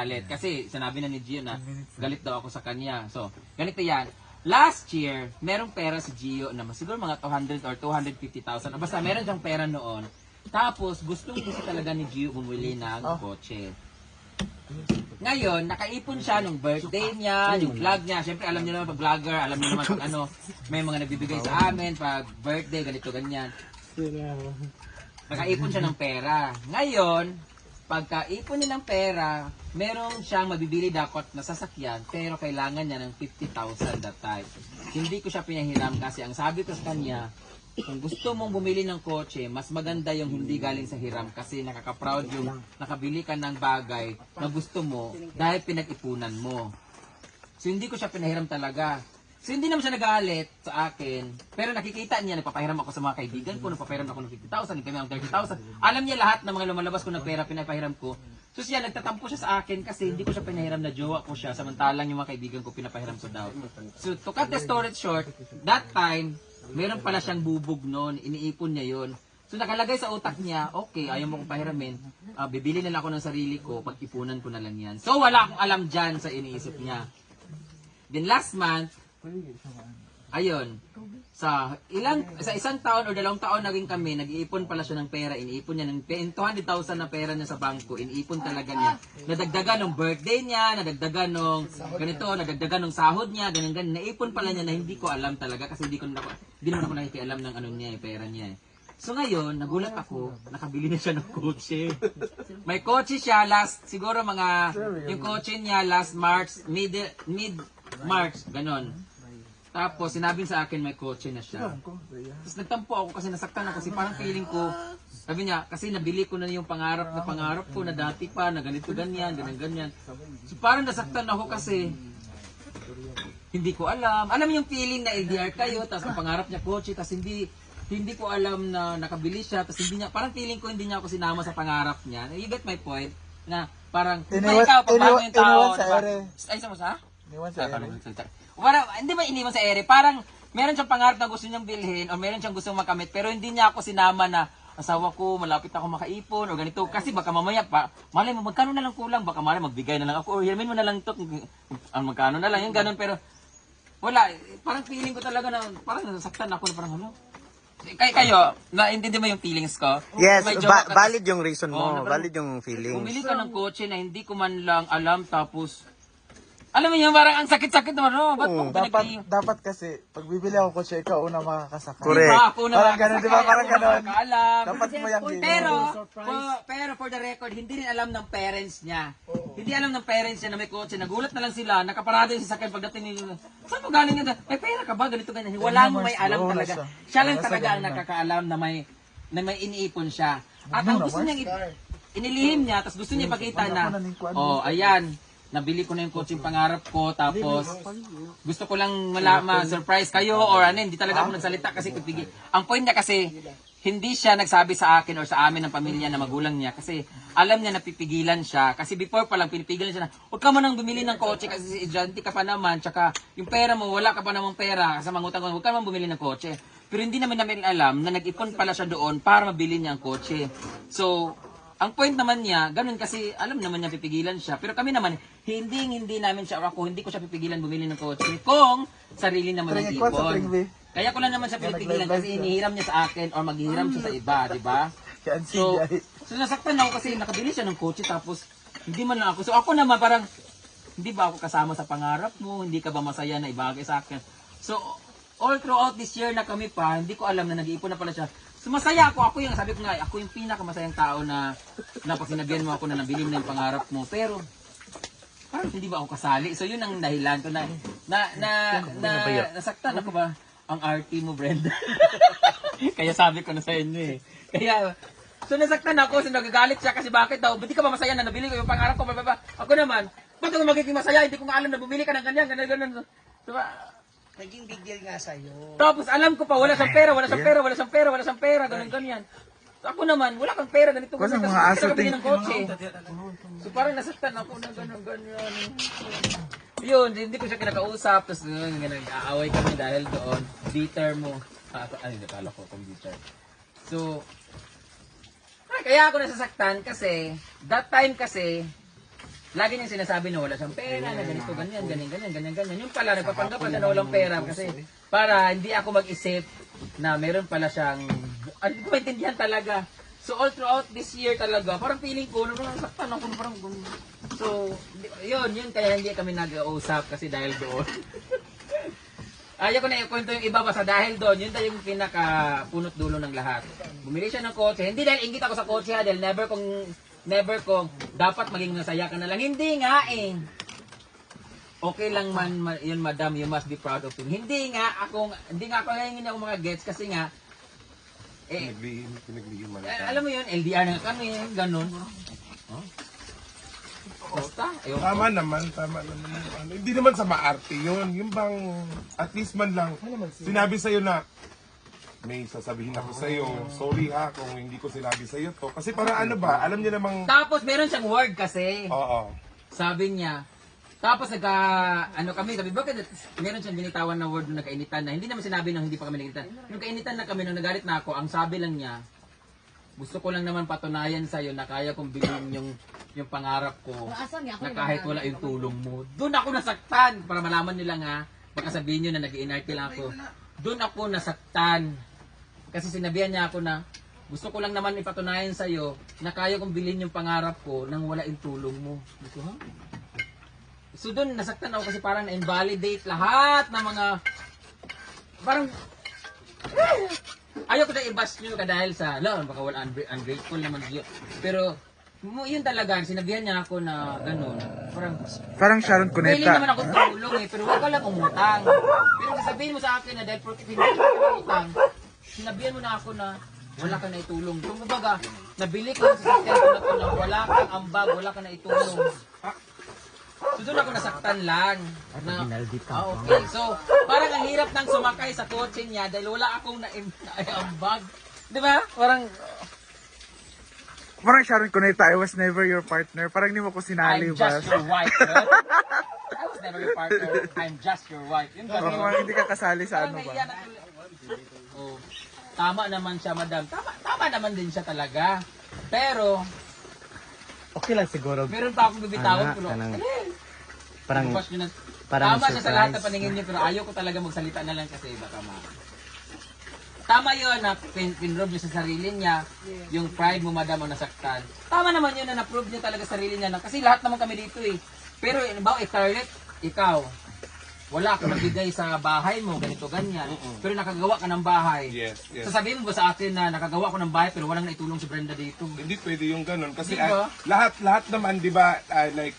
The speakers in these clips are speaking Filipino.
galit. Kasi sinabi na ni Gio na galit daw ako sa kanya. So, ganito yan. Last year, merong pera si Gio na siguro mga 200 or 250,000. Basta meron siyang pera noon. Tapos, gusto talaga ni Gio bumili ng kotse. Ngayon, nakaipon siya nung birthday niya, yung vlog niya. Siyempre, alam niyo naman pag vlogger, alam niyo naman kung ano, may mga nagbibigay sa amin pag birthday, ganito, ganyan. Nakaipon siya ng pera. Ngayon, pagkaipon niya ng pera, meron siyang mabibili dapat na sasakyan, pero kailangan niya ng 50,000 that time. Hindi ko siya pinahiram kasi ang sabi ko sa kanya, kung gusto mong bumili ng kotse, mas maganda yung hindi galing sa hiram kasi nakaka-proud yung nakabili ka ng bagay na gusto mo dahil pinag-ipunan mo. So hindi ko siya pinahiram talaga. So hindi naman siya nagalit sa akin, pero nakikita niya, nagpapahiram ako sa mga kaibigan ko, nagpapahiram ako ng 50,000, nagpapahiram ng 30,000. Alam niya lahat ng mga lumalabas ko ng pera, pinapahiram ko. So siya, nagtatampo siya sa akin kasi hindi ko siya pinahiram na jowa ko siya, samantalang yung mga kaibigan ko pinapahiram ko daw. So to cut the story short, that time, meron pala siyang bubog noon, iniipon niya yon. So nakalagay sa utak niya, okay, ayaw mo kong pahiramin, bibili na lang ako ng sarili ko, pag-ipunan ko na lang yan. So wala akong alam dyan sa iniisip niya. Then last month, ayun, sa isang taon o 2 taon naging kami, nag-iipon pala siya ng pera, iniipon niya ng 200,000 na pera niya sa bangko, iniipon talaga niya. Nadagdagan ng birthday niya, nadagdagan ng ganito, nadagdagan ng sahod niya, ganun, naipon pala niya na hindi ko alam talaga kasi hindi naman ako nakikialam ng ano niya, pera niya. So ngayon, nagulat ako, nakabili na siya ng kotse. May kotse siya last, siguro yung kotse niya last March, mid-March, ganon. Tapos, sinabi sa akin may kotse na siya. Tapos nagtampo ako kasi nasaktan ako kasi parang feeling ko, sabi niya, kasi nabili ko na yung pangarap ko na dati pa, na ganito ganyan, ganyan. So parang nasaktan ako kasi, hindi ko alam. Alam mo yung feeling na LDR kayo, tapos pangarap niya kotse, tapos hindi ko alam na nakabili siya, tapos hindi niya, parang feeling ko hindi niya ako sinama sa pangarap niya. You get my point? Na parang, ikaw, pagbago yung tao, diba? Ay, sa mo sa? Iniwan sa ere. Parang, hindi ba iniwan sa ere? Parang, meron siyang pangarap na gusto niyang bilhin, o meron siyang gustong makamit, pero hindi niya ako sinama na, asawa ko, malapit ako makaipon, o ganito. Kasi baka mamaya pa, malay mo, magkano na lang kulang, baka malay magbigay na lang ako, o hirmin mo na lang ito, magkano na lang, yung ganun, pero, wala, parang feeling ko talaga na, parang nasaktan ako na parang, ano? Kayo, naintindi mo yung feelings ko? Yes, May joke ka- valid yung reason mo, Oo, valid yung feelings. Bumili ka ng kotse na hindi ko man lang alam, tapos, alam mo yun, parang ang sakit-sakit naman, no? Ba't mo Dapat kasi, pag bibili ako kotse, ikaw una makakasakay. Correct. Diba? Ako na Parang ganun, di ba? Parang ganun. Makakaalam. Dapat mo yung Pero for the record, hindi rin alam ng parents niya. Hindi alam ng parents niya na may kotse. Nagulat na lang sila, nakaparado yung sasakyan pagdating nila. Saan mo galing yun? May pera ka ba? Ganito, ganyan. Walang may alam talaga. Siya lang talaga ang nakakaalam na may iniipon siya. At ang gusto niya, inilihim niya, tapos gusto niya ipakita na, oh, ayan, nabili ko na yung kotse yung pangarap ko, tapos gusto ko lang ma-surprise kayo or ano, hindi talaga ako nagsalita kasi pipigil. Ang point niya kasi, hindi siya nagsabi sa akin or sa amin ng pamilya na magulang niya kasi alam niya na pipigilan siya. Kasi before pa lang pinipigilan siya na, huwag ka man nang bumili ng kotse kasi estudyante ka pa naman, tsaka yung pera mo, wala ka pa namang pera, sa mangutang ko, huwag ka man bumili ng kotse. Pero hindi namin alam na nag-ipon pala siya doon para mabili niya ang kotse. So, ang point naman niya, ganun kasi alam naman niya pipigilan siya. Pero kami naman, hindi namin siya, hindi ko siya pipigilan bumili ng kotse kung sarili naman ng ipon. Kaya ko lang naman siya pipigilan kasi inihiram niya sa akin or maghihiram siya sa iba, di ba? So nasaktan ako kasi nakabili siya ng kotse tapos hindi man lang ako. So ako naman parang, hindi ba ako kasama sa pangarap mo? Hindi ka ba masaya na ibagay sa akin? So all throughout this year na kami pa, hindi ko alam na nag-iipon na pala siya. Sumasaya ako yung sabi ko nga, ako yung pinakamasayang tao na pag sinabihan mo ako na nabili mo na yung pangarap mo. Pero, parang hindi ba ako kasali? So, yun ang dahilan ko na nasaktan ako ba? Ang RT mo, Brenda. Kaya sabi ko na sa inyo eh. Kaya, so nasaktan ako, so nagagalit siya kasi bakit daw, hindi ka ba masaya na nabili ko yung pangarap ko? Ako naman, ba't ako magiging masaya? Hindi ko nga alam na bumili ka ng ganyan. Diba? Naging big deal nga sa'yo. Tapos alam ko pa, wala siyang pera, ganyan. So, ako naman, wala kang pera, ganito kasi mga kasi aso bili ng kotse. So parang nasaktan ako na ganyan. Yun, hindi ko siya kinakausap, tapos nag-aaway kami dahil doon, bitter mo. Ay, nakala ko kung bitter. So, kaya ako nasasaktan kasi, that time kasi, lagi niyang sinasabi na wala siyang pera, na ganito, ganyan. Yung pala, nagpapanggap pa siya na walang pera kasi para hindi ako mag-isip na meron pala siyang, hindi ko maintindihan talaga. So all throughout this year talaga, parang feeling ko, parang saktan ako, parang so, yun, kaya hindi kami nag-uusap kasi dahil doon. Ayaw ko na ikwento yung iba basta dahil doon, yun tayo yung pinaka-punot dulo ng lahat. Bumili siya ng kotse, hindi dahil inggit ako sa kotse ha, dahil never kong dapat maging masaya ka na lang. Hindi nga eh. Okay lang man yun madam, you must be proud of him. Hindi nga ako hingin ako mga gets kasi nga, Pinaglihin man. alam mo yun, LDR na kami, ganun. Huh? Basta, ayoko. Tama naman. Hindi naman sa maarte yun. Yung bang, at least man lang, sinabi sa'yo na, may sasabihin ako sa'yo, sorry ha kung hindi ko sinabi sa'yo to. Kasi para ano ba, alam niya namang, Tapos meron siyang word kasi. oo. Sabi niya, tapos kami, sabi, bakit meron siyang binitawan na word nung nagkainitan na, hindi naman sinabi nang hindi pa kami nagkainitan. Nung kainitan na kami, nung nagalit na ako, ang sabi lang niya, gusto ko lang naman patunayan sa'yo na kaya kong bilhin yung pangarap ko na kahit wala yung tulong mo. Doon ako nasaktan, para malaman nila nga, baka sabihin nyo na nag-iinarte lang ako. Doon ako nasaktan. Kasi sinabihan niya ako na, gusto ko lang naman ipatunayan sa'yo na kaya kong bilhin yung pangarap ko nang wala yung tulong mo. Gusto ha? So doon nasaktan ako kasi parang na-invalidate lahat ng mga parang ayaw ko na i-bash nyo ka dahil sa baka wala ungrateful naman siya. Pero yun talaga, sinabihan niya ako na gano'n. Parang Sharon Pwede Cuneta. naman ako tulong eh, pero huwag ka lang umutang. Pero sasabihin mo sa akin na dahil porque hindi ka umutang, sinabihan mo na ako na wala ka na itulong. Kung kumbaga, nabili ko yung sasakyan ko na ito na wala kang ambag, wala ka na itulong. So doon ako nasaktan lang. Okay. So, parang ang hirap nang sumakay sa kotse niya dahil wala akong na-ambag. Di ba? Parang, Parang Sharon Cuneta, I was never your partner. Parang hindi mo ko sinali I'm ba? just your wife. Right? I was never your partner. I'm just your wife. Yun ba? Parang hindi ka kasali sa ano ba? Oh, tama naman siya, madam. Tama naman din siya talaga. Pero, Okay lang siguro. meron pa akong bibitawan. Ana, Pero, kanang- Parang, Bukas nyo na- parang tama siya sa lahat na surprise. paningin niyo, pero ayaw ko talaga magsalita na lang kasi baka Tama yun na pinrobe niya sa sarili niya, yung pride mo madam ang nasaktan. Tama naman yun na na-prove niya talaga sa sarili niya na, kasi lahat naman kami dito eh. Pero ba, Scarlett, ikaw, wala ka magbigay sa bahay mo, ganito, ganyan. Pero nakagawa ka ng bahay. Yes. Sasabihin mo ba sa akin na nakagawa ko ng bahay pero walang naitulong si Brenda dito? Hindi pwede yung ganun. Kasi Diba? lahat naman, di ba, like,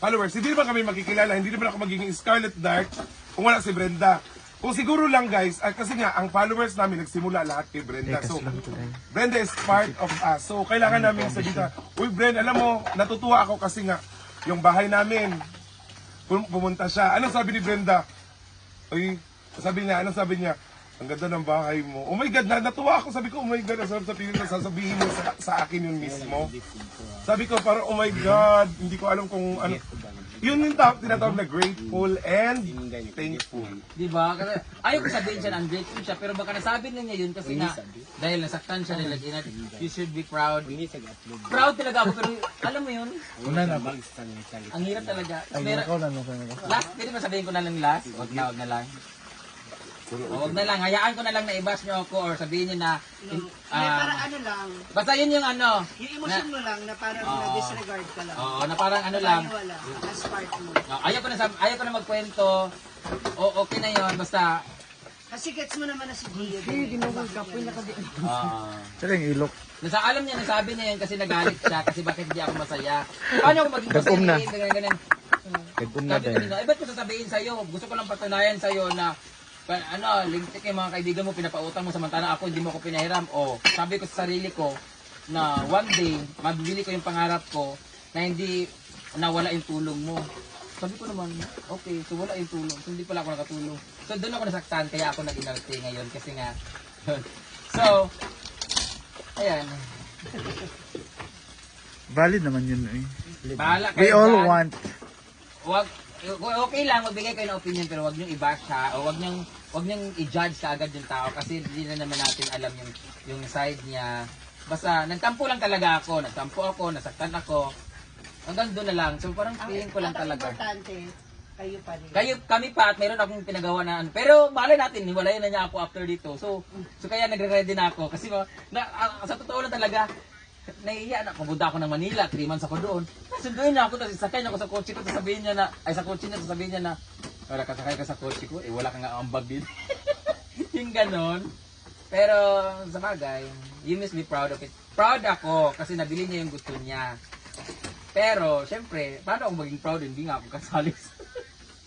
followers, hindi naman kami makikilala, hindi naman ako magiging Scarlet Dark kung wala si Brenda. Kung siguro lang guys, kasi nga, ang followers namin nagsimula lahat kay Brenda. So, Brenda is part of us. So, kailangan namin sabihin, uy Brenda, alam mo, natutuwa ako kasi nga, yung bahay namin, pumunta siya. Anong sabi ni Brenda? Uy, anong sabi niya? Ang ganda ng bahay mo. Oh my God, natuwa ako. Sabi ko, oh my God, sasabihin mo sa akin yun mismo. Sabi ko, parang, oh my God, hindi ko alam kung ano. Yun yung tinatawag na grateful and thankful. Diba? Kasi ayaw ko sabihin siya na ungrateful siya, pero baka nasabi na niya yun kasi nga, dahil nasaktan siya nila, you should be proud. Proud talaga ako, pero alam mo yun, ang hirap talaga. Last, pwede ba sabihin ko na lang last? Wag na lang. Wag na lang, hayaan ko na lang na i-bash nyo ako or sabihin nyo na, para ano lang, basta yun yung ano, yung emotion mo lang na parang na-disregard ka lang. oo, na parang ano lang, Wala, as part mo. ayaw ko na magkwento, okay na yun, basta, Kasi gets mo naman na si Gio. Tsaka yung ilok. alam niya, nasabi niya yun kasi nagalit siya, kasi bakit hindi ako masaya. Paano ako maging masaya? Nag-um na. Ganyan. Nag-um na Sabi ko din. nila, ba't ko sasabihin sa'yo? Gusto ko lang patunayan sa'yo na lintik yung mga kaibigan mo, pinapautang mo samantala ako, hindi mo ako pinahiram. O, sabi ko sa sarili ko na one day, mabibili ko yung pangarap ko na hindi nawala yung tulong mo. Sabi ko naman, okay, so wala yung tulong. So hindi pala ako nakatulong. So doon ako nasaktan, kaya ako nag-inarte ngayon kasi nga, so, ayan. Valid naman yun eh. Bahala We kayo all dyan. want. Okay lang, magbigay kayo ng opinion pero wag niyong i-bash ha, o wag niyong i-judge kaagad yung tao kasi hindi na naman natin alam yung side niya. Basta nagtampo lang talaga ako, nasaktan ako. Hanggang doon na lang. So parang feeling ko lang ang talaga. importante, kayo pa rin. Kami pa at meron akong pinagawa na ano. Pero malay natin, hiwalayan na niya ako after dito. So kaya nagre-ready na ako. Kasi sa totoo lang talaga, nahihiya na. Pumunta ako ng Manila, 3 months ako doon. Sunduin niya ako, tapos sakay niya ako sa kotse ko, sasabihin niya na, sa kotse niya na, wala ka sakay ka sa kotse ko, wala ka nga ambag din. Yung ganon. Pero sa bagay, you must be proud of it. Proud ako kasi nabili niya yung gusto niya. Pero, syempre, paano ako maging proud? Hindi nga ako kasali.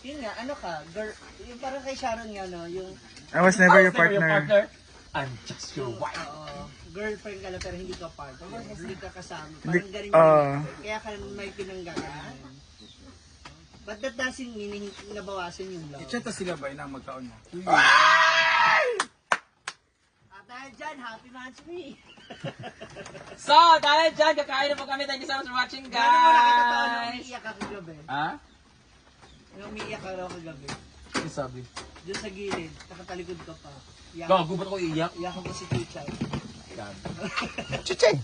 Yun nga, ano ka, girl, yung parang kay Sharon nga, no, yung I was never your partner. I'm just your wife. girlfriend ka lang pero hindi ka partner. Hindi ka kasama. Hindi- Parang ganun Kaya ka may pinanggagalingan. But that doesn't mean nabawasan yung love. Ito sila ba na magkaon mo? At dahil dyan, happy months me. So, dahil dyan, kakain na po kami. Thank you so much for watching, Gano'n mo nakita to, nung guys. umiiyak ka kagabi. Ha? Nung umiiyak ka raw kagabi. Ano sabi? Doon sa gilid, nakatalikod ka pa. Gago, ba't ako iiyak? Iyak mo si Tuchay. Gago. Chuchay!